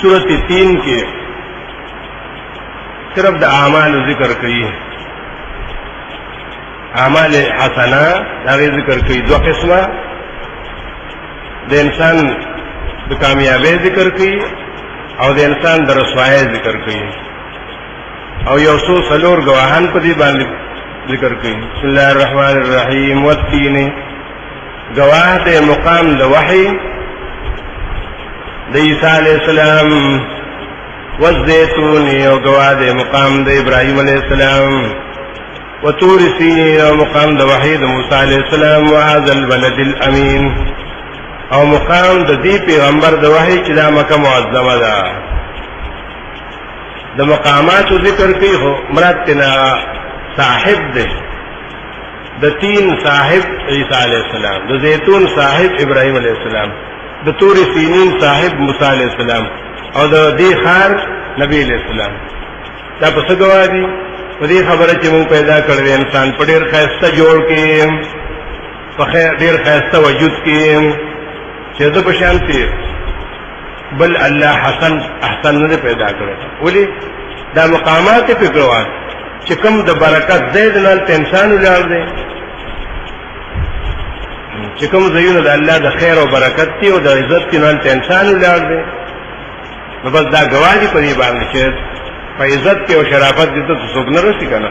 سورۃ 3 کې صرف د اعمال ذکر کوي، اعمال حسنه هغه ذکر کوي، دوه قسمه د انسان د کامیابی ذکر کوي او د انسان د رسوایی ذکر کوي، او یو څو څلور گواهان په دې باندې ذکر کوي. بسم الله الرحمن الرحیم. والتین، گواه د مقام د وحی د عیسی علیہ السلام، والزیتون، او گواه د مقام د ابراهیم علیہ السلام، وطور سینین، او مقام د وحی د موسی علیہ السلام، وهذا البلد الامین، او مقام د دې پیغمبر د وحی چې د مکه معظمه ده. د مقامات ذکر کوي خو مراد تنا صاحب ده، د تین صاحب عیسی علیہ السلام، د زیتون صاحب ابراهیم علیہ السلام، د طور سینین صاحب موسی علیہ السلام، او د دې خار نبی علیہ السلام. دا په څه گواه دي؟ په دې خبره چې موږ پیدا کړل انسان په ډېر ښایسته جوړ کې، په ډېر ښایسته وجود کې، چې د په شانتي بل الله احسن نه پیدا کړل. ولی دا مقامات په ګواه چې کوم د برکت زید نه انسان ولر دی، چې کوم زیونه د الله د خیر او برکت دی او د عزت نه انسان ولر دی، نو بس دا گواهی په دې باندې چې په عزت کې او شرافت دې ته څوک نه رسي کنه،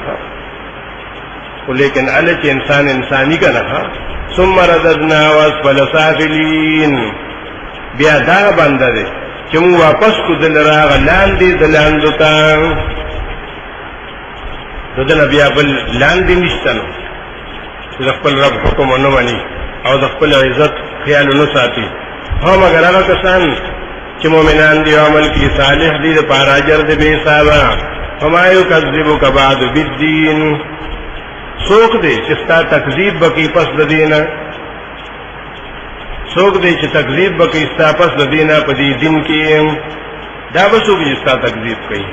ولیکن الله چې انسان انساني کنه. ثم رددنا واسفل سافلین، بیا دا باندې دی چې موږ واپس کو دل راغ لاندې دلاندو ته، دغه بیا بل لاندې نشته نو چې خپل رب حکم نه مانی او د خپل عزت خیال نه ساتي. هم مگر هغه کسان چې مؤمنان دي او عمل کې صالح دي د پاره اجر دې به حساب. فما یکذبک بعد بالدین، څوک دې چې ستا تکذیب وکي پس د دینه، څوک دې چې تکذیب وکي ستا پس د دینه په دې دین کې، دا به څوک چې ستا تکذیب کوي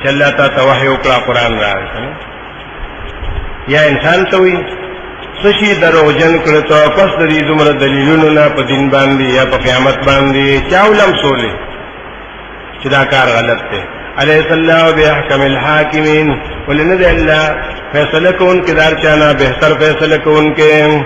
چې الله تعالی وحی وکړه قرآن راغی. یا انسان ته وي سشي دروغجن کړه ته پس د دې دومره دلیلونو نه په دین باندې یا په قیامت باندې چاولم سولې چې دا کار غلط دی. الیس الله باحکم الحاکمین، ولنه الله فیصله کون کې دار چانا بهتر فیصله کون کې.